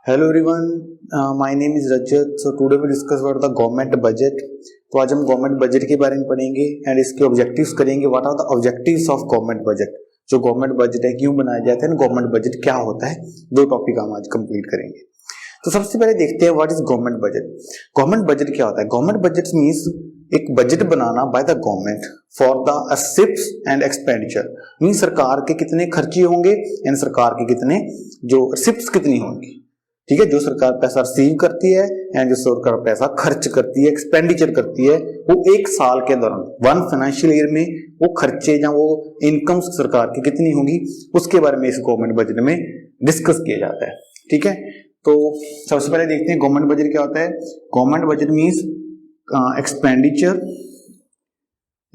Hello everyone, my name is Rajat. So today we discuss about the government budget. तो आज हम government budget के बारे में पढ़ेंगे एंड इसके ऑब्जेक्टिव्स करेंगे। What are the objectives of government budget, जो गवर्नमेंट बजट है क्यों बनाया जाता है, गवर्नमेंट बजट क्या होता है। दो टॉपिक हम आज कंप्लीट करेंगे। तो सबसे पहले देखते हैं what is government budget. Government budget क्या होता है? गवर्नमेंट बजट मींस एक budget banana by the government for the receipts and expenditure. Means सरकार के कितने खर्चे होंगे एंड सरकार के कितने जो रिसिप्ट्स कितनी होंगी। ठीक है, जो सरकार पैसा रिसीव करती है एंड जो सरकार पैसा खर्च करती है, एक्सपेंडिचर करती है, वो एक साल के दौरान वन फाइनेंशियल ईयर में वो खर्चे या वो इनकम सरकार की कितनी होंगी, उसके बारे में इस गवर्नमेंट बजट में डिस्कस किया जाता है। ठीक है, तो सबसे पहले देखते हैं गवर्नमेंट बजट क्या होता है। Government budget means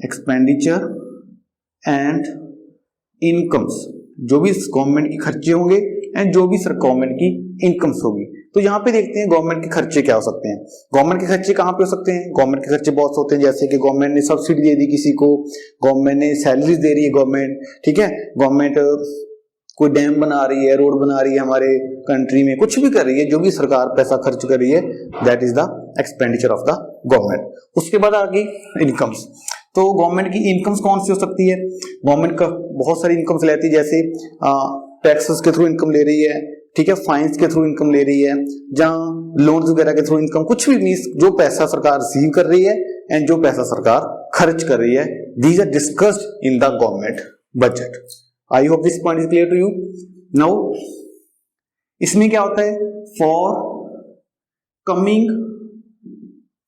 expenditure and incomes, जो भी गवर्नमेंट की खर्चे होंगे एंड जो भी सर गवर्नमेंट की इनकम्स होगी। तो यहाँ पे देखते हैं गवर्नमेंट के खर्चे क्या हो सकते हैं। गवर्नमेंट के खर्चे कहाँ पे हो सकते हैं? गवर्नमेंट के खर्चे बहुत होते हैं, जैसे कि गवर्नमेंट ने सब्सिडी दे दी किसी को, गवर्नमेंट ने सैलरीज दे रही है गवर्नमेंट। ठीक है, गवर्नमेंट कोई डैम बना रही है, रोड बना रही है, हमारे कंट्री में कुछ भी कर रही है, जो भी सरकार पैसा खर्च कर रही है, that is the expenditure of the government. उसके बाद आ गई इनकम्स। तो गवर्नमेंट की इनकम्स कौन सी हो सकती है? गवर्नमेंट का बहुत सारी इनकम्स लेती है, जैसे टैक्सेस के थ्रू इनकम ले रही है, ठीक है, फाइन्स के थ्रू इनकम ले रही है, जहां लोन्स वगैरह के थ्रू इनकम, कुछ भी मींस जो पैसा सरकार रिसीव कर रही है एंड जो पैसा सरकार खर्च कर रही है, these are discussed in the government budget. I hope this point is clear to you. Now इसमें क्या होता है? फॉर कमिंग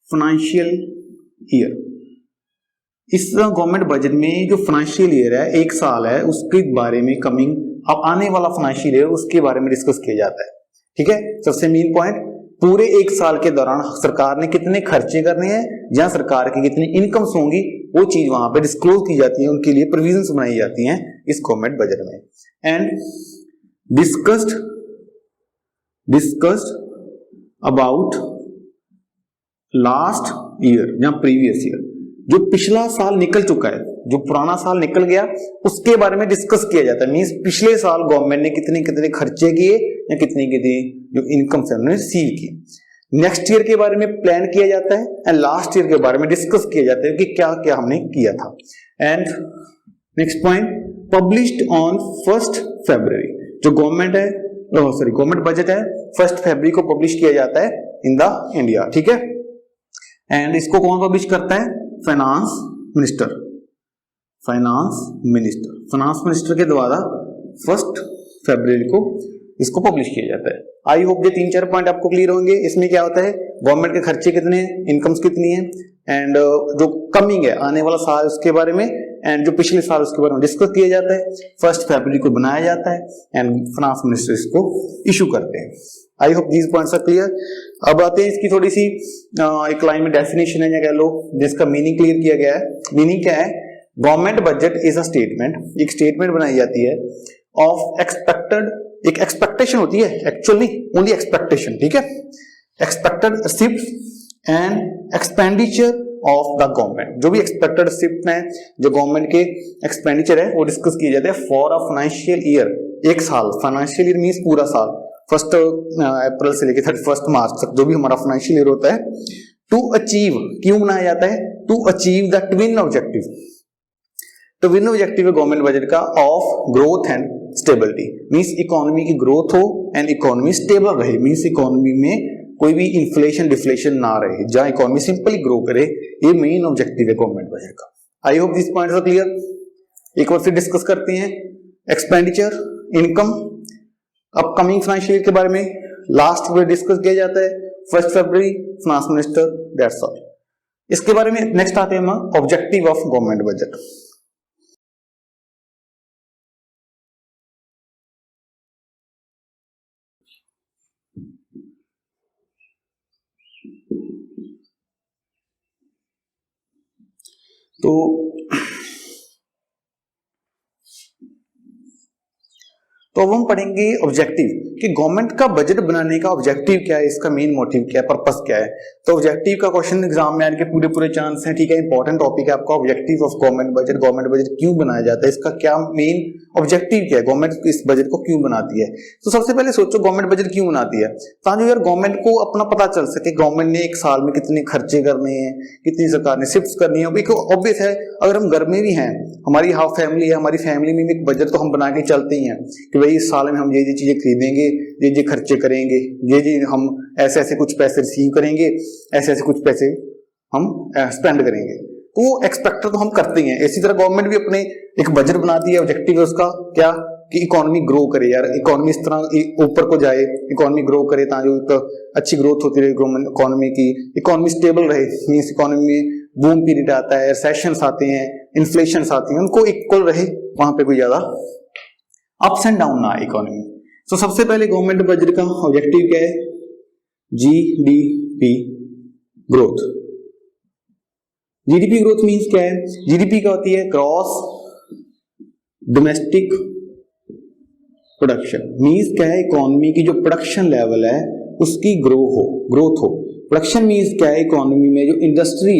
फाइनेंशियल ईयर, इस गवर्नमेंट बजट में जो फाइनेंशियल ईयर है, एक साल है, उसके बारे में कमिंग अब आने वाला फाइनेंशियल ईयर, उसके बारे में डिस्कस किया जाता है। ठीक है, सबसे मेन पॉइंट, पूरे एक साल के दौरान सरकार ने कितने खर्चे करने हैं, जहां सरकार की कितनी इनकम्स होंगी, वो चीज वहां पे डिस्क्लोज की जाती है, उनके लिए प्रोविजंस बनाई जाती हैं इस गवर्नमेंट बजट में। And discussed about last year, जहां प्रीवियस ईयर, जो पिछला साल निकल चुका है, जो पुराना साल निकल गया, उसके बारे में डिस्कस किया जाता है। मींस पिछले साल गवर्नमेंट ने कितने कितने खर्चे किए या कितनी कितनी जो इनकम से उन्होंने रिसीव की। नेक्स्ट ईयर के बारे में प्लान किया जाता है एंड लास्ट ईयर के बारे में डिस्कस किया जाता है कि क्या क्या हमने किया था। And next point, published on 1 फरवरी, जो गवर्नमेंट है, गवर्नमेंट बजट है, 1 फरवरी को पब्लिश किया जाता है इन द इंडिया। ठीक है, एंड इसको कौन पब्लिश करता है? फाइनेंस मिनिस्टर के द्वारा 1 फरवरी को इसको पब्लिश किया जाता है। आई होप ये 3-4 पॉइंट आपको क्लियर होंगे। इसमें क्या होता है? गवर्नमेंट के खर्चे कितने हैं, इनकम्स कितनी है, एंड जो कमिंग है आने वाला साल उसके बारे में, एंड जो पिछले साल उसके बारे में डिस्कस किया जाता है। 1 फरवरी को बनाया जाता है एंड फाइनेंस मिनिस्टर इसको इशू करते हैं। I hope these points are clear. अब आते हैं इसकी थोड़ी सी एक लाइन में डेफिनेशन है, या कह लो जिसका मीनिंग क्लियर किया गया है। मीनिंग क्या है? Government budget is a statement, एक स्टेटमेंट बनाई जाती है ऑफ एक्सपेक्टेड, एक एक्सपेक्टेशन होती है, एक्चुअली ओनली एक्सपेक्टेशन। ठीक है, expected receipts and expenditure of the government, जो भी एक्सपेक्टेड रिसिप्ट है, जो गवर्नमेंट के एक्सपेंडिचर है, वो डिस्कस किए जाते हैं फॉर अ फाइनेंशियल ईयर, एक साल। फाइनेंशियल ईयर मींस पूरा साल, 1 अप्रैल से लेकर 31 मार्च तक जो भी हमारा फाइनेंशियल ईयर होता है। टू अचीव, क्यों बनाया जाता है? To achieve the twin objective. Twin objective है गवर्नमेंट बजट का of growth and stability, means economy की ग्रोथ हो एंड इकोनॉमी स्टेबल रहे, मींस इकोनॉमी में कोई भी इन्फ्लेशन डिफ्लेशन ना रहे, जहां इकोनॉमी सिंपली ग्रो करे, ये मेन ऑब्जेक्टिव है गवर्नमेंट बजट का। I hope this points are clear. एक बार फिर डिस्कस करते हैं expenditure, income, upcoming financial year के बारे में लास्ट में डिस्कस किया जाता है 1 फरवरी, फाइनेंस मिनिस्टर, दैट्स ऑल। इसके बारे में नेक्स्ट आते हैं हम ऑब्जेक्टिव ऑफ गवर्नमेंट बजट। तो अब हम पढ़ेंगे ऑब्जेक्टिव कि गवर्नमेंट का बजट बनाने का ऑब्जेक्टिव क्या है, इसका मेन मोटिव क्या है, पर्पस क्या है। तो ऑब्जेक्टिव का क्वेश्चन एग्जाम में आने के पूरे चांस हैं। ठीक है, इंपॉर्टेंट टॉपिक है आपका objective of government budget. Government budget क्यों बनाया जाता है, इसका क्या मेन ऑब्जेक्टिव क्या है, गवर्नमेंट इस बजट को क्यों बनाती है। तो सबसे पहले सोचो गवर्नमेंट बजट क्यों बनाती है, ताकि यार गवर्नमेंट को अपना पता चल सके गवर्नमेंट ने एक साल में कितने खर्चे करने हैं, कितनी सरकार ने शिफ्ट करनी है। एक ऑब्वियस है, अगर हम घर में भी हैं, हमारी हाफ फैमिली है, हमारी फैमिली में भी एक बजट तो हम बना के चलते ही हैं कि भाई इस साल में हम ये चीजें खरीदेंगे, ये खर्चे करेंगे, ये हम ऐसे ऐसे कुछ पैसे रिसीव करेंगे, ऐसे ऐसे कुछ पैसे हम स्पेंड करेंगे। तो एक्सपेक्टर तो हम करते ही हैं। इसी तरह गवर्नमेंट भी अपने एक बजट बनाती है, ऑब्जेक्टिव है उसका क्या कि इकोनॉमी ग्रो करे, यार इकोनॉमी इस तरह ऊपर को जाए, इकोनॉमी ग्रो करे ताकि एक अच्छी ग्रोथ होती रहे इकोनॉमी की, इकोनॉमी स्टेबल रहे। मींस इकोनॉमी में बूम पीरियड आता है, रिसेशंस आते हैं, इन्फ्लेशन आती है, उनको इक्वल रहे, वहां पे कोई ज्यादा अप्स एंड डाउन ना आए इकोनॉमी। तो सबसे पहले गवर्नमेंट बजट का ऑब्जेक्टिव क्या है, GDP growth. GDP growth means क्या है, जीडीपी क्या होती है, ग्रॉस डोमेस्टिक प्रोडक्शन। मींस क्या है, इकोनॉमी की जो प्रोडक्शन लेवल है उसकी ग्रोथ हो। प्रोडक्शन मींस क्या है, इकोनॉमी में जो इंडस्ट्री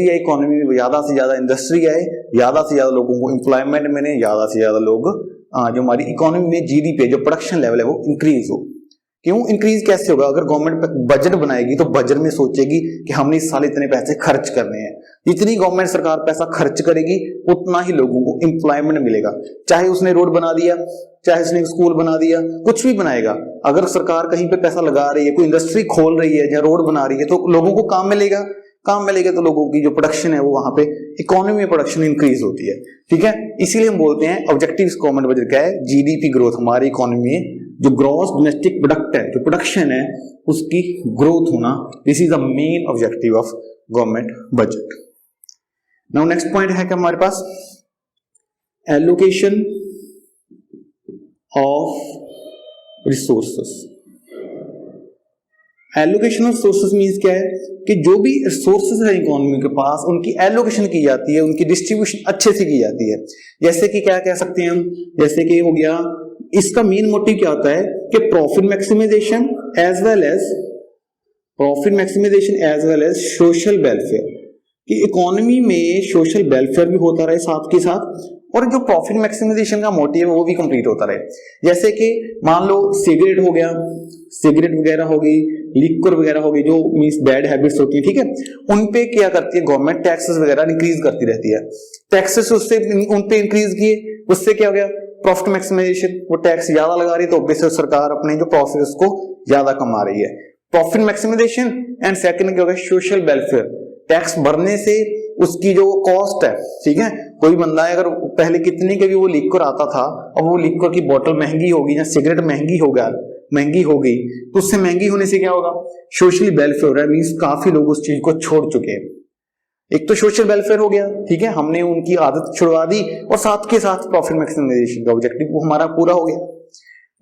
है, इकोनॉमी में ज्यादा से ज्यादा इंडस्ट्री है, ज्यादा से ज्यादा लोगों को एम्प्लॉयमेंट मिले, ज्यादा से ज्यादा लोग जो हमारी इकोनॉमी में जीडीपी जो प्रोडक्शन लेवल है वो इंक्रीज हो। क्यों इंक्रीज कैसे होगा, अगर गवर्नमेंट बजट बनाएगी तो बजट में सोचेगी कि हमने इस साल इतने पैसे खर्च करने हैं। जितनी गवर्नमेंट सरकार पैसा खर्च करेगी उतना ही लोगों को एम्प्लॉयमेंट मिलेगा। चाहे उसने रोड बना दिया, चाहे उसने स्कूल बना दिया, कुछ भी बनाएगा, अगर सरकार कहीं पे पैसा लगा रही है, कोई इंडस्ट्री खोल रही है या रोड बना रही है, तो लोगों को काम मिलेगा तो लोगों की जो प्रोडक्शन है वो वहां पे इकोनॉमी में प्रोडक्शन इंक्रीज होती है। ठीक है, इसीलिए हम बोलते हैं ऑब्जेक्टिव गवर्नमेंट बजट क्या है, जीडीपी ग्रोथ। हमारी इकोनॉमी में जो ग्रॉस डोमेस्टिक प्रोडक्ट है, जो प्रोडक्शन है, उसकी ग्रोथ होना, this is the main objective of government budget. Now next point है कि हमारे पास allocation of resources. Allocation of resources means क्या है कि जो भी रिसोर्सेस है इकोनॉमी के पास, उनकी एलोकेशन की जाती है, उनकी डिस्ट्रीब्यूशन अच्छे से की जाती है। जैसे कि क्या कह सकते हैं हम, जैसे कि हो गया, इसका मेन मोटिव क्या होता है कि profit maximization as well as social welfare, कि इकोनॉमी में सोशल वेलफेयर भी होता रहे साथ के साथ, और जो प्रॉफिट मैक्सिमाइजेशन का मोटिव है वो भी कंप्लीट होता रहे। जैसे कि मान लो सिगरेट हो गया, सिगरेट वगैरह हो गई, लिक्वर वगैरह हो गई, जो मींस बैड हैबिट्स होती है, ठीक है, उन पे क्या करती है गवर्नमेंट, टैक्सेस वगैरह इंक्रीज करती रहती है। टैक्सेस उससे उन पे इंक्रीज किए, उससे क्या हो गया, प्रॉफिट मैक्सिमाइजेशन, वो टैक्स ज्यादा लगा रही है तो ऑब्वियसली सरकार अपने जो प्रॉफिट उसको ज्यादा कमा रही है, प्रॉफिट मैक्सिमाइजेशन। एंड सेकंड क्या हो गया, सोशल वेलफेयर। टैक्स भरने से उसकी जो कॉस्ट है, ठीक है, कोई बंदा है अगर पहले कितने के भी वो लिक्वर आता था, अब वो लिक्वर की बोतल महंगी होगी या सिगरेट महंगी हो गई, तो उससे महंगी होने से क्या होगा, सोशल वेलफेयर हो रहा है, मींस काफी लोग उस चीज को छोड़ चुके हैं। एक तो सोशल वेलफेयर हो गया, ठीक है, हमने उनकी आदत छुड़वा दी, और साथ के साथ प्रॉफिट मैक्सिमाइजेशन का ऑब्जेक्टिव वो हमारा पूरा हो गया।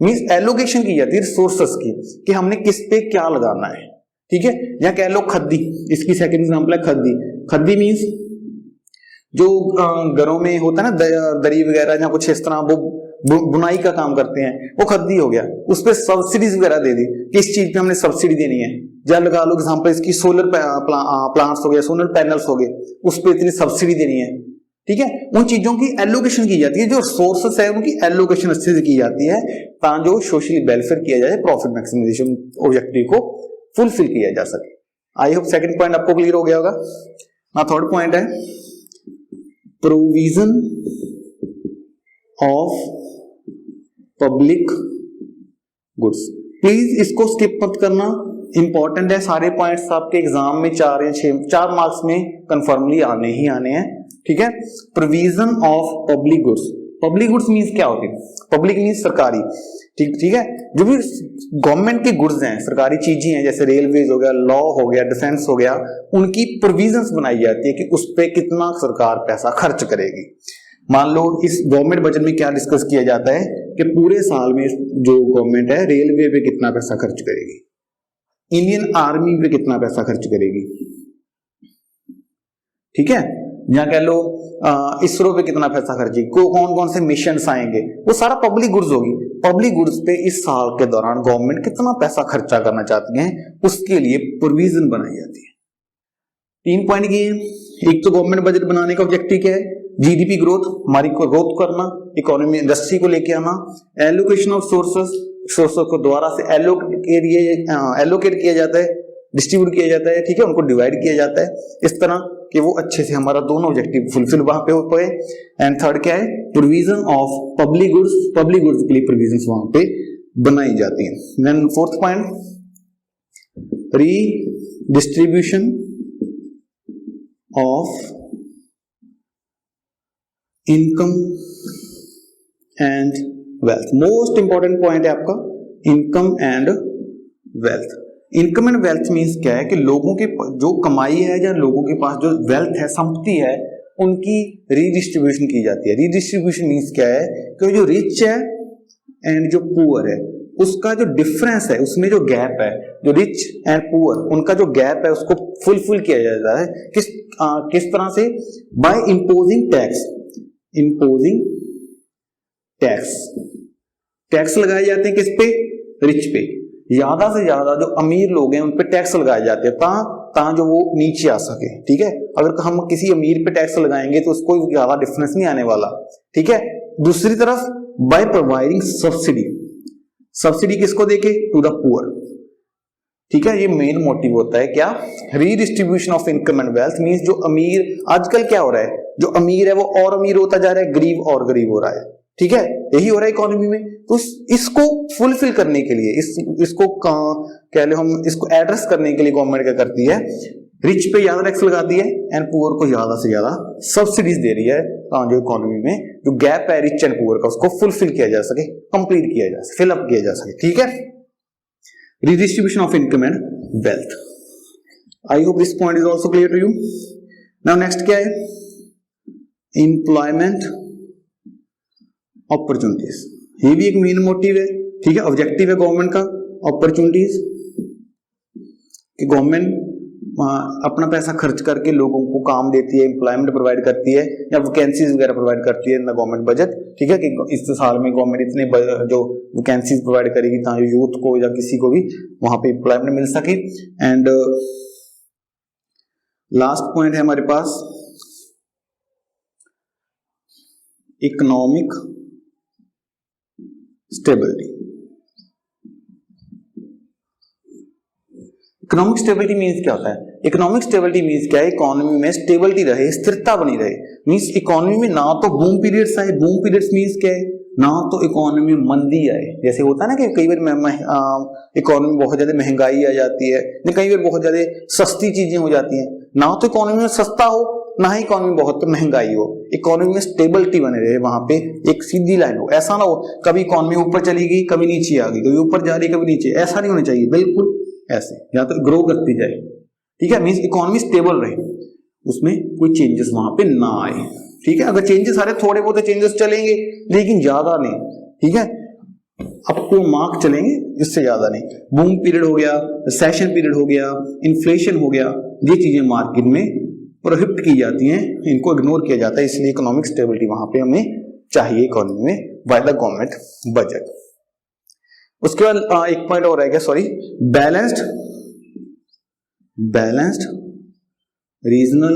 मींस एलोकेशन की जाती है रिसोर्सेस की, कि हमने किस पे क्या लगाना है। ठीक है, या कह लो खद्दी, इसकी सेकंड एग्जांपल है खद्दी। खद्दी मींस जो घरों में होता है ना, दरी वगैरह या कुछ इस तरह वो बुनाई का काम करते हैं, वो खद्दी हो गया। उस पर सब्सिडीज वगैरह दे दी, किस चीज पे हमने सब्सिडी देनी है, या लगा लो एग्जांपल इसकी सोलर प्लांट्स हो गए, सोलर पैनल्स हो गए, उस पर इतनी सब्सिडी देनी है। ठीक है, उन चीजों की एलोकेशन की जाती है, जो सोर्सेस है उनकी एलोकेशन अच्छे से की जाती है, ताकि जो सोशल वेलफेयर किया जाए, प्रॉफिट मैक्सिमाइजेशन ऑब्जेक्टिव को फुलफिल किया जा सके। आई होप सेकंड पॉइंट आपको क्लियर हो गया होगा। ना थर्ड पॉइंट है provision of public goods. Please इसको स्किप मत करना, इंपॉर्टेंट है। सारे पॉइंट्स आपके एग्जाम में 4 या 4 मार्क्स में कंफर्मली आने ही आने हैं। ठीक है, provision of public goods. Public goods means क्या होती है, पब्लिक मींस सरकारी। ठीक है, जो भी गवर्नमेंट के गुड्स हैं, सरकारी चीजें हैं, जैसे रेलवेज हो गया, लॉ हो गया, डिफेंस हो गया, उनकी प्रोविजंस बनाई जाती है कि उस पे कितना सरकार पैसा खर्च करेगी। मान लो इस गवर्नमेंट बजट में क्या डिस्कस किया जाता है कि पूरे साल में जो गवर्नमेंट है रेलवे पे कितना पैसा खर्च करेगी, इंडियन आर्मी पे कितना पैसा खर्च करेगी, ठीक है, या कह लो इसरो पे कितना पैसा खर्चेगी, कौन कौन से मिशन आएंगे, वो सारा पब्लिक गुड्स होगी। पब्लिक गुड्स पे इस साल के दौरान गवर्नमेंट कितना पैसा खर्चा करना चाहती है, उसके लिए प्रोविजन बनाई जाती है। 3 पॉइंट की है। एक तो गवर्नमेंट बजट बनाने का ऑब्जेक्टिव क्या है, जीडीपी ग्रोथ, हमारी को ग्रोथ करना, इकोनॉमी इंडस्ट्री को लेके आना, एलोकेशन ऑफ सोर्सेस को द्वारा से एलोकेट किया जाता है, डिस्ट्रीब्यूट किया जाता है, ठीक है, उनको डिवाइड किया जाता है इस तरह कि वो अच्छे से हमारा दोनों ऑब्जेक्टिव फुलफिल वहां पे हो पाए। एंड थर्ड क्या है, प्रोविजन ऑफ पब्लिक गुड्स के लिए प्रोविजंस वहां पे बनाई जाती है। Then fourth point, redistribution of income and wealth. Most important point है आपका income and wealth. Income and wealth means क्या है कि लोगों के जो कमाई है या लोगों के पास जो वेल्थ है, संपत्ति है, उनकी रीडिस्ट्रीब्यूशन की जाती है। रीडिस्ट्रीब्यूशन मीन्स क्या है कि जो रिच है एंड जो पुअर है उसका जो डिफरेंस है, उसमें जो गैप है, जो रिच एंड पुअर उनका जो गैप है उसको फुलफिल किया जाता है। किस तरह से? By imposing tax. Imposing tax लगाए जाते हैं किस पे? रिच पे। ज्यादा से ज्यादा जो अमीर लोग हैं उन पे टैक्स लगाए जाते हैं ता जो वो नीचे आ सके, ठीक है। अगर हम किसी अमीर पे टैक्स लगाएंगे तो उसको ज्यादा डिफरेंस नहीं आने वाला, ठीक है। दूसरी तरफ बाय प्रोवाइडिंग सब्सिडी किसको देके? टू द पुअर, ठीक है। ये मेन मोटिव होता है क्या? Redistribution of income and wealth means जो अमीर, आजकल क्या हो रहा है, जो अमीर है वो और अमीर होता जा रहा है, गरीब और गरीब हो रहा है, ठीक है, यही हो रहा है इकोनॉमी में। तो इसको फुलफिल करने के लिए इसको कह लो हम इसको एड्रेस करने के लिए गवर्नमेंट क्या करती है? रिच पे ज्यादा टैक्स लगाती है एंड पुअर को ज्यादा से ज्यादा सब्सिडीज दे रही है, जो इकोनॉमी में जो गैप है रिच एंड पुअर का उसको फुलफिल किया जा सके, कंप्लीट किया जा सके, फिलअप किया जा सके, ठीक है। Redistribution of income and wealth. I hope this point is also clear to you. Now next क्या है? Employment opportunities. ये भी एक मेन मोटिव है, ठीक है, ऑब्जेक्टिव है गवर्नमेंट का। अपॉर्चुनिटीज कि गवर्नमेंट अपना पैसा खर्च करके लोगों को काम देती है, एम्प्लॉयमेंट प्रोवाइड करती है या वैकेंसीज वगैरह प्रोवाइड करती है इन द गवर्नमेंट बजट, ठीक है, कि इस साल में गवर्नमेंट इतने जो वैकेंसीज प्रोवाइड करेगी ताकि यूथ को या किसी को भी वहां पे एम्प्लॉयमेंट मिल सके। एंड लास्ट पॉइंट है हमारे पास economic stability. Economic stability means क्या होता है? इकोनॉमिक स्टेबिलिटी मींस क्या है? इकोनॉमी में स्टेबिलिटी रहे, स्थिरता बनी रहे। मींस इकोनॉमी में ना तो बूम पीरियड्स आए, बूम पीरियड्स मींस क्या है? ना तो इकोनॉमी में मंदी आए। जैसे होता है ना कि कई बार इकोनॉमी में बहुत ज्यादा महंगाई आ जाती है, कई बार बहुत ज्यादा सस्ती चीजें हो जाती हैं। ना तो इकोनॉमी में सस्ता हो, ना ही इकोनॉमी में बहुत महंगाई हो। इकोनॉमी में स्टेबिलिटी बने रहे, वहां पे एक सीधी लाइन हो। ऐसा ना हो कभी इकोनॉमी ऊपर चली गई, कभी नीचे आ गई, कभी ऊपर जा रही, कभी नीचे, ऐसा नहीं होना चाहिए, बिल्कुल ऐसे, या तो ग्रो करती जाए, ठीक है। मींस इकोनॉमी स्टेबल रहे, उसमें कोई चेंजेस वहां पे ना आए, ठीक है। अगर चेंजेस आ रहे, थोड़े बहुत चेंजेस चलेंगे लेकिन ज्यादा नहीं, ठीक है, आपको मार्क चलेंगे, इससे ज्यादा नहीं। बूम पीरियड हो गया, रिसेशन पीरियड हो गया, इन्फ्लेशन हो गया, ये चीजें मार्केट में प्रोहिबिट की जाती हैं, इनको इग्नोर किया जाता है। इसलिए इकोनॉमिक स्टेबिलिटी वहां पे हमें चाहिए इकोनॉमी में बाय द गवर्नमेंट बजट। उसके बाद एक पॉइंट और है क्या, sorry, balanced regional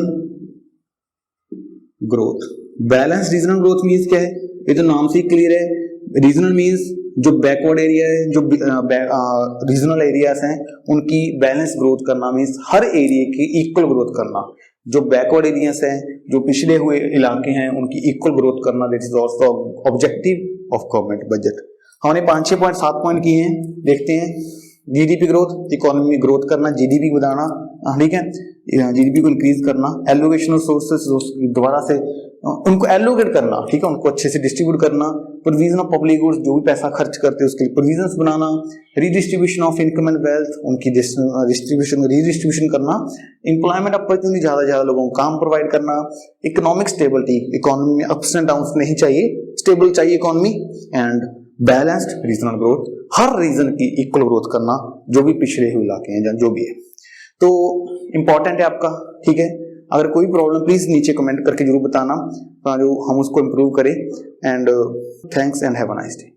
growth. Balanced regional growth means क्या है? ये तो नाम से ही क्लियर है। रीजनल मींस जो बैकवर्ड एरिया है, जो रीजनल एरियाज हैं, उनकी बैलेंस ग्रोथ करना मींस हर एरिया की इक्वल ग्रोथ करना। जो बैकवर्ड एरियाज हैं, जो पिछड़े हुए इलाके हैं, उनकी इक्वल ग्रोथ करना, that is also objective of government budget. हमने 5-6 पॉइंट 7 पॉइंट किए हैं, देखते हैं। जीडीपी ग्रोथ, इकोनॉमी में ग्रोथ करना, जीडीपी बढ़ाना, ठीक है, जीडीपी को इंक्रीज करना, एलोकेशन ऑफ सोर्सेस दोबारा से उनको एलोकेट करना, ठीक है, उनको अच्छे से डिस्ट्रीब्यूट करना, प्रोविजन ऑफ पब्लिक गुड्स, जो भी पैसा खर्च करते हैं उसके लिए प्रोविजंस बनाना, redistribution of income and wealth, उनकी रीडिस्ट्रीब्यूशन करना, एम्प्लॉयमेंट अपॉर्चुनिटी, ज्यादा से ज्यादा लोगों को काम प्रोवाइड करना, इकोनॉमिक स्टेबिलिटी, इकोनॉमी में अप्स एंड डाउन्स नहीं चाहिए, स्टेबल चाहिए economy, and balanced regional growth, हर रीजन की इक्वल ग्रोथ करना, जो भी पिछड़े हुए इलाके हैं, जो भी है। तो इंपॉर्टेंट है आपका, ठीक है। अगर कोई प्रॉब्लम प्लीज नीचे कमेंट करके जरूर बताना, जो हम उसको इम्प्रूव करें। And thanks and have a nice day.